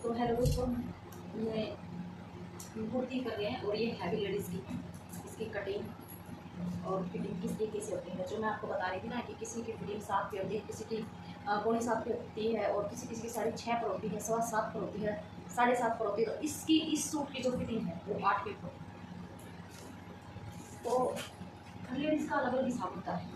तो हेलो दोस्तों, मैं कुर्ती कर रहे हैं और ये हैवी लेडीज़ की है। इसकी कटिंग और फिटिंग किस तरीके से होती है, जो मैं आपको बता रही थी ना कि किसी की फिटिंग 7 पे होती है, किसी की 6.25 पे होती है और किसी किसी की 6.5 पर होती है, 7.25 पर होती है, 7.5 पर होती है। तो इसकी इस सूट की जो फिटिंग है वो 8 पे होती है। तो लेडीज़ का अलग अलग हिसाब होता है।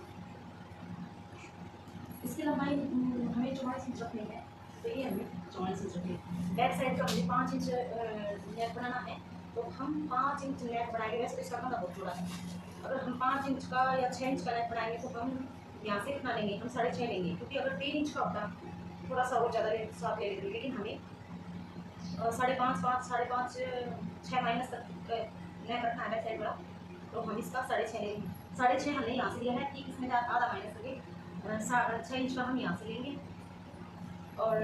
इसकी लंबाई हमें 44 इंच रखनी है, तो ये हमें 44 इंच रखनी है। बैक साइड का हमें 5 इंच नेक बनाना है, तो हम 5 इंच नेक बनाएंगे। वैसे इसका कपड़ा बहुत छोटा है, अगर हम 5 इंच का या 6 इंच का नेक बनाएंगे तो हम यहाँ से कितना लेंगे, हम 6.5 लेंगे, क्योंकि अगर 3 इंच का होता थोड़ा सा और ज़्यादा साथ ले लेते, लेकिन हमें 5.5 6 माइनस तक नेक रखना है बैक साइड वाला, तो हम इसका 6.5 लेंगे। 6.5 हमने यहाँ से लिया है, ठीक इसमें आधा माइनस करके 6 इंच का हम यहाँ से लेंगे और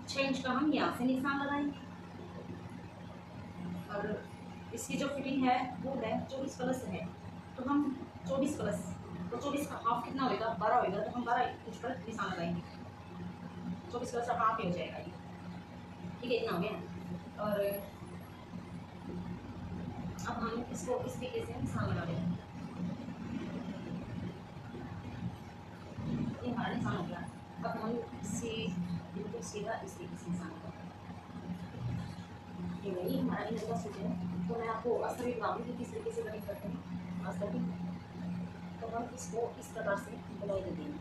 6 इंच का हम यहाँ से निशान लगाएंगे। और इसकी जो फिटिंग है वो है 24 प्लस है, तो हम 24 प्लस, तो 24 का हाफ कितना होगा, 12 होगा, तो हम 12 इंच पर निशान लगाएंगे। 24 प्लस का हाफ ही हो जाएगा ये, ठीक है, इतना हो गया। और अब हम इसको इस तरीके से निशान लगा देंगे। ये हमारा निशान हो गया। अब हम इसी बिल्कुल सीधा इस तरीके से निशान लगाएंगे। ये वही हमारा इन का सूट है, तो मैं आपको अस्तर भी बताऊँगी कि किस तरीके से कटिंग करते हैं अस्तर भी। तो हम इसको इस प्रकार से बुलाई दे देंगे।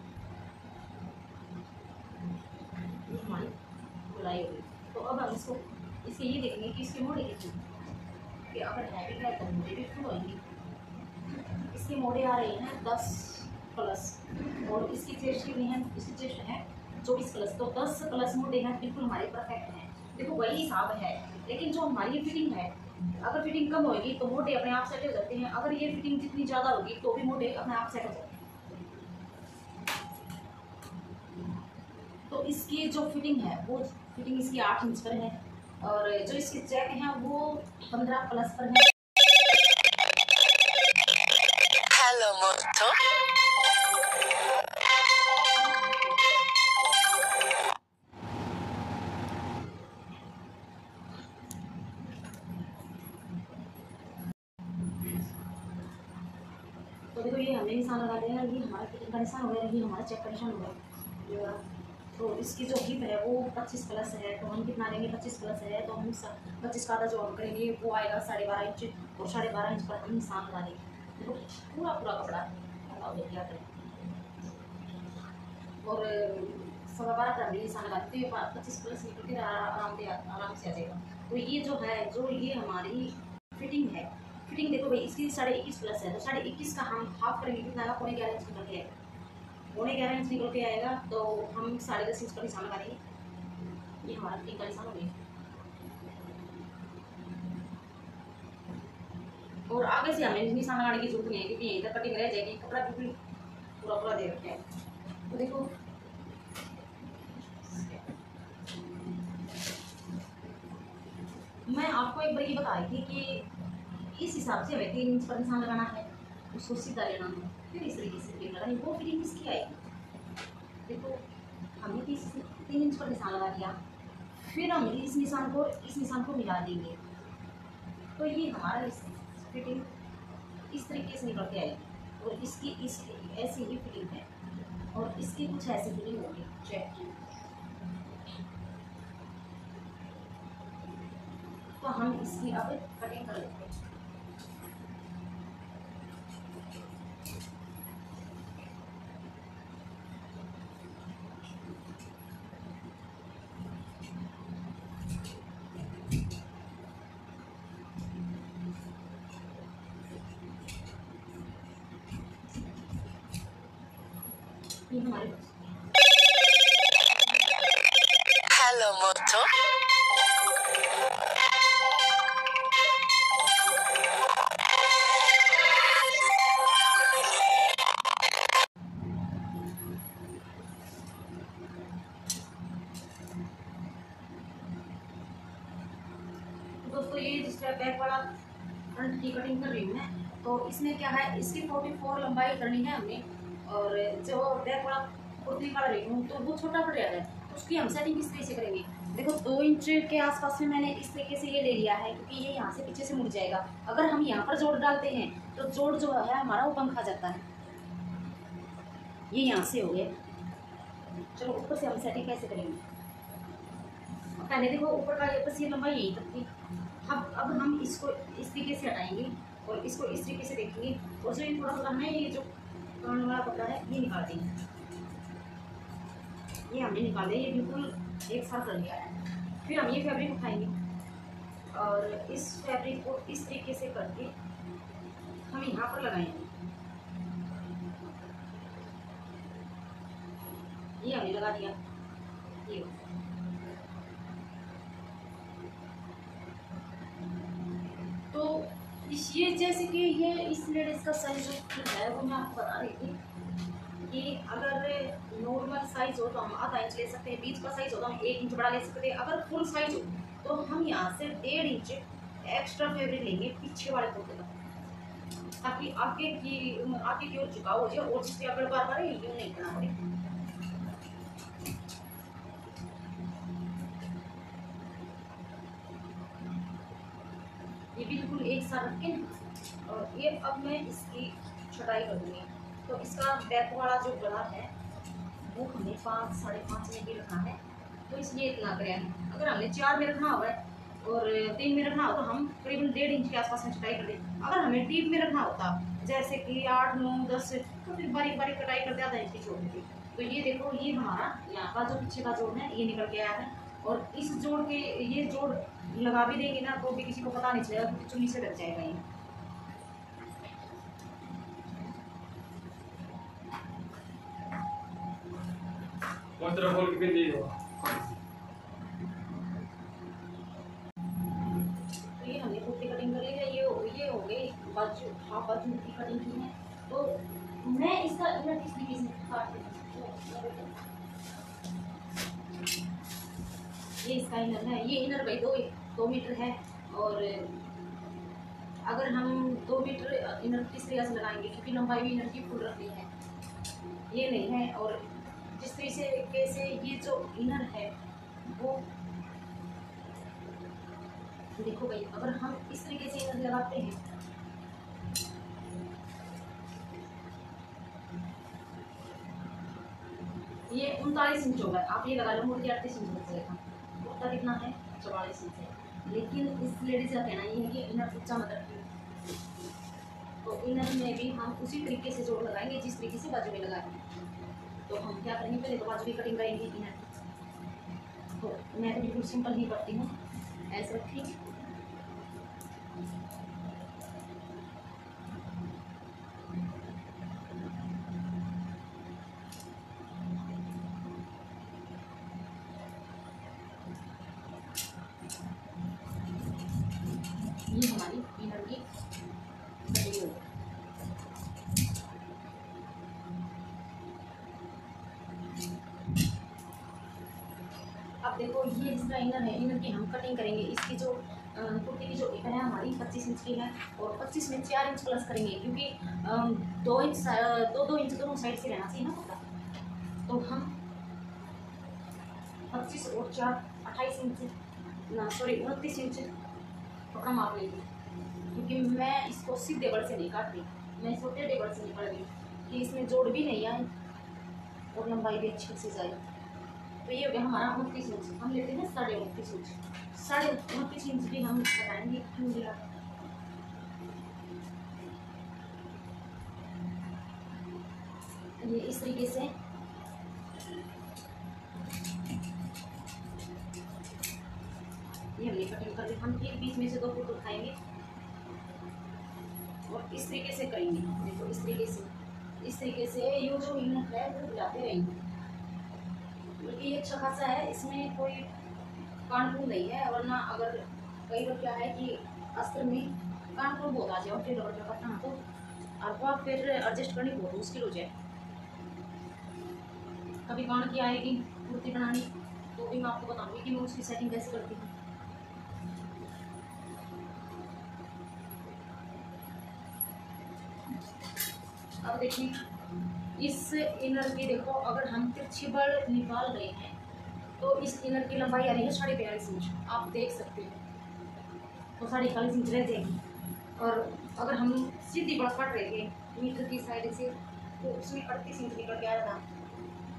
ये हमारी बुलाई हो गई। तो अब हम इसको इसके ये देखेंगे कि इसके मोड़े कितने, कि अगर हैवी है तो मोड़े भी फुल होंगे। इसके मोड़े आ रहे हैं 10 प्लस और इसकी चेस्ट कितनी है, इसकी चेस्ट है 24 प्लस, तो 10 प्लस मोड़े हैं, बिल्कुल हमारे परफेक्ट हैं। देखो वही हिसाब है, लेकिन जो हमारी फिटिंग है, अगर फिटिंग कम होगी तो मोटे अपने आप सेट हो जाते हैं, अगर ये फिटिंग जितनी ज़्यादा होगी तो भी मोटे अपने आप सेट हो जाते हैं। तो इसकी जो फिटिंग है वो फिटिंग इसकी 8 इंच पर है और जो इसकी चेक है वो 15 प्लस पर है। हेलो मोटो, तो देखो ये हमने निशान लगा दिया, ये हमारा फिटिंग का निशान हो गया, ये हमारा चेक का निशान हो गया। तो इसकी जो हिप है वो 25 प्लस है, तो हम कितना लेंगे, 25 प्लस है, तो हम 25 का आधा जो हम करेंगे वो आएगा 12.5 इंच, और 12.5 इंच पर हम निशान लगा देंगे। देखो पूरा पूरा कपड़ा क्या करें, और 12.25 पर हम निशान लगा देते हैं, 25 प्लस निकल के आराम से आ जाएगा। तो ये जो है, जो ये हमारी फिटिंग है, फिटिंग देखो भाई इसकी 21.5 प्लस है, तो 21.5 का हम हाफ करेंगे, कितना आएगा, 11.5 इंच निकल के आएगा, 11.5 इंच निकल के आएगा, तो हम 10.5 इंच पर निशान लगा देंगे। ये हमारा फिटिंग का निशान हो गया। और आगे से हमें निशान लगाने की जरूरत नहीं है, क्योंकि यहीं तक कटिंग रह जाएगी, कपड़ा बिल्कुल पूरा पूरा दे रखे हैं। तो देखो मैं आपको एक बार ये बता रही थी कि इस हिसाब से हमें 3 इंच पर निशान लगाना है, उसको सीधा लेना है, फिर इस तरीके से फिटिंग लगानी। वो फिटिंग किसकी आएगी, देखो हमने 3 इंच पर निशान लगा दिया, फिर हम इस निशान को मिला देंगे, तो ये हमारा फिटिंग इस तरीके से निकल के आएगी। और इसकी ऐसी ही फिटिंग है, और इसकी कुछ ऐसी फिटिंग होगी चेक की। तो हम इसकी अब कटिंग कर लेते हैं। ये हमारे हेलो मोटो, दोस्तों ये जिस तरह बैक वाला फ्रंट की कटिंग कर रही हूँ मैं, तो इसमें क्या है, इसकी 44 लंबाई करनी है हमने, और जो बैक वाला कुर्ती काट रही हूँ तो वो छोटा पड़ रहा है, उसकी हम सेटिंग किस तरीके से करेंगे। देखो 2 इंच के आसपास में मैंने इस तरीके से ये ले लिया है, क्योंकि ये यहाँ से पीछे से मुड़ जाएगा। अगर हम यहाँ पर जोड़ डालते हैं तो जोड़ जो है हमारा वो पंखा जाता है। ये यहाँ से हो गया। चलो ऊपर से हम सेटिंग कैसे करेंगे। पहले देखो ऊपर का ऊपर से लंबाई यही तक थी। अब हम इसको इस तरीके से हटाएंगे और इसको इस तरीके से देखेंगे, और जो ये थोड़ा सा है ये जो कान वाला कपड़ा है ये निकाल देंगे। ये हमने निकाले, ये बिल्कुल एक साथ कर लिया है। फिर हम ये फैब्रिक उठाएंगे और इस फैब्रिक को इस तरीके से करके हम यहाँ पर लगाएंगे। ये हमने लगा दिया। ये तो ये जैसे कि ये इस लेडीज का साइज जो है वो मैं आपको बता रही थी कि अगर नॉर्मल साइज हो तो हम आधा इंच ले सकते हैं, बीच का साइज हो तो हम 1 इंच बड़ा ले सकते हैं। अगर फुल साइज हो तो हम यहाँ से 1.5 इंच एक्स्ट्रा फैब्रिक लेंगे पीछे वाले कुर्ते का, ताकि आगे की ओर झुकाव हो जाए और जिससे अगर बार बार यूं नहीं करना पड़े। ये बिल्कुल एक साथ रख के और ये अब मैं इसकी छटाई कर दूँगी। तो इसका बैक वाला जो गला है वो हमें 5 साढ़े 5 में भी रखना है, तो इसलिए इतना करें। अगर हमने 4 में रखना हुआ है और 3 में रखना हो तो हम करीबन 1.5 इंच के आसपास में छटाई कर दें। अगर हमें डीप में रखना होता जैसे कि 8, 9, 10 तो फिर बारीक बारीक कटाई करते आधा इंच की छोड़ देती। तो ये देखो ये हमारा यहाँ का जो पीछे का जोड़ है ये निकल के आया है, और इस जोड़ के ये जोड़ लगा भी देंगे ना तो भी किसी को पता नहीं चलेगा, क्योंकि चुन्नी से ढक जाएगा ये। खोल के दे दो। तो ये हमने कुर्ती कटिंग कर ली है। ये हो गई बाजू, हाफ बाजू की कटिंग की है। तो मैं इसका इनर किस तरीके से काट देती। ये इसका इनर है। ये इनर भाई 2 मीटर है, और अगर हम 2 मीटर इनर किस तरह से लगाएंगे, क्योंकि लंबाई भी इनर की फुल रखनी है, ये नहीं है। और जिस तरीके से ये जो इनर है वो देखो भाई, अगर हम इस तरीके से इनर लगाते हैं ये 39 इंच होगा। आप ये लगा लो मुर्गी 38 इंच हो जाएगा। कुर्ता कितना है 44 इंच है। लेकिन इस लेडीज का कहना ये है कि इनर ऊंचा मत रखिए, तो इनर में भी हम उसी तरीके से जोड़ लगाएंगे जिस तरीके से बाजू में लगाएंगे। तो हम क्या करेंगे, पहले तो बाजू की कटिंग करेंगे इनर। तो मैं तो बिल्कुल सिंपल ही करती हूँ, ऐसे रखी। ये हमारी इनर की कटिंग हो। अब देखो ये इसका इनर है, इनर की हम कटिंग करेंगे। इसकी जो कुर्ती की जो इनर है हमारी 25 इंच की है, और 25 में 4 इंच प्लस करेंगे, क्योंकि 2 इंच 2 इंच दोनों साइड से रहना चाहिए ना कुर्ता। तो हम 25 और 4 28 इंच ना, सॉरी 29 इंच कपड़ा माप लेंगे, क्योंकि मैं इसको सीधे बड़ से नहीं काट रही, मैं इसको टेढ़े बड़ से निकाल रही कि इसमें जोड़ भी नहीं आए और लंबाई भी अच्छी से जाए। तो ये हो गया हमारा 29 इंच। हम लेते हैं 29.5 इंच। 29.5 इंच भी हम बताएंगे क्यों लिया। ये इस तरीके से ये हमने कटिंग कर ली। हम एक बीच में से 2 फुट उठाएंगे और इस तरीके से करेंगे। देखो इस तरीके से ये जो इनर है वो हिलाते रहेंगे, क्योंकि ये अच्छा खासा है, इसमें कोई कानपुर नहीं है। वरना अगर कई बार क्या है कि अस्त्र में कानपुर बहुत आ जाए और फिर डबल कटना तो आपको फिर एडजस्ट करनी बहुत मुश्किल हो जाए। कभी कान की आएगी कुर्ती बनानी तो भी मैं आपको बताऊंगी कि मैं उसकी सेटिंग कैसे करती हूँ। अब देखिए इस इनर की देखो, अगर हम तिरछी बड़ निकाल रहे हैं तो इस इनर की लंबाई आ रही है 42.5 इंच, आप देख सकते हो। तो 42.5 इंच रह जाएगी। और अगर हम सीधी बढ़ पड़ रहे थे मीटर की साइड से तो उसमें 38 इंच निकल के आया था,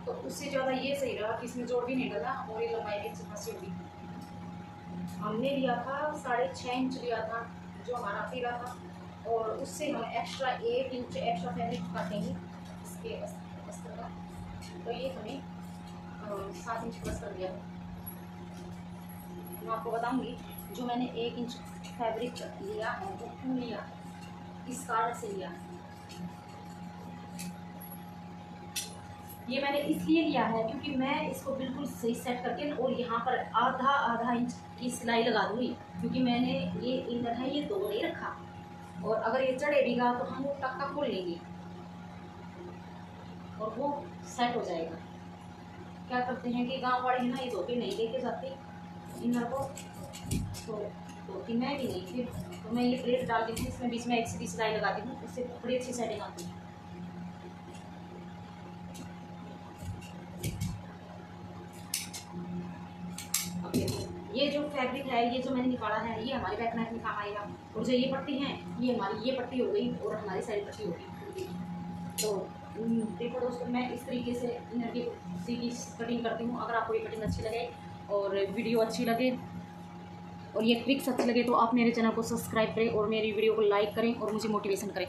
तो उससे ज़्यादा ये सही रहा कि इसमें जोड़ भी नहीं डला और ये लंबाई भी अच्छी खासी होगी। हमने लिया था 6.5 इंच लिया था जो हमारा आती रहा था, और उससे हम एक्स्ट्रा 1 इंच एक्स्ट्रा फैब्रिक काटेंगे इसके अस्तर का। तो ये हमें 7 इंच प्लस कर दिया। मैं आपको बताऊंगी जो मैंने 1 इंच फैब्रिक लिया है वो क्यों लिया, इस कारण से लिया। ये मैंने इसलिए लिया है क्योंकि मैं इसको बिल्कुल सही सेट करके और यहाँ पर आधा आधा इंच की सिलाई लगा दूँगी, क्योंकि मैंने ये इनर है ये 2 नहीं रखा, और अगर ये चढ़ेगा तो हम वो टक्का खोल लेंगे और वो सेट हो जाएगा। क्या करते हैं कि गांव वाले ना ये धोती नहीं लेके जाते इनर को, तो धोती मैं भी नहीं, फिर तो मैं ये प्लेट डाल देती हूँ, इसमें बीच में एक सीधी सिलाई लगाती हूँ, उससे बड़ी अच्छी सेटिंग आती है। ये जो फैब्रिक है ये जो मैंने निकाला है ये हमारे बैक नेक में काम आएगा, और जो ये पट्टी है ये हमारी ये पट्टी हो गई और हमारी साइड पट्टी होगी। तो देखो दोस्तों, मैं इस तरीके से इनर की सीधी कटिंग करती हूँ। अगर आपको ये कटिंग अच्छी लगे और वीडियो अच्छी लगे और ये ट्रिक्स अच्छी लगे तो आप मेरे चैनल को सब्सक्राइब करें और मेरी वीडियो को लाइक करें और मुझे मोटिवेशन करें।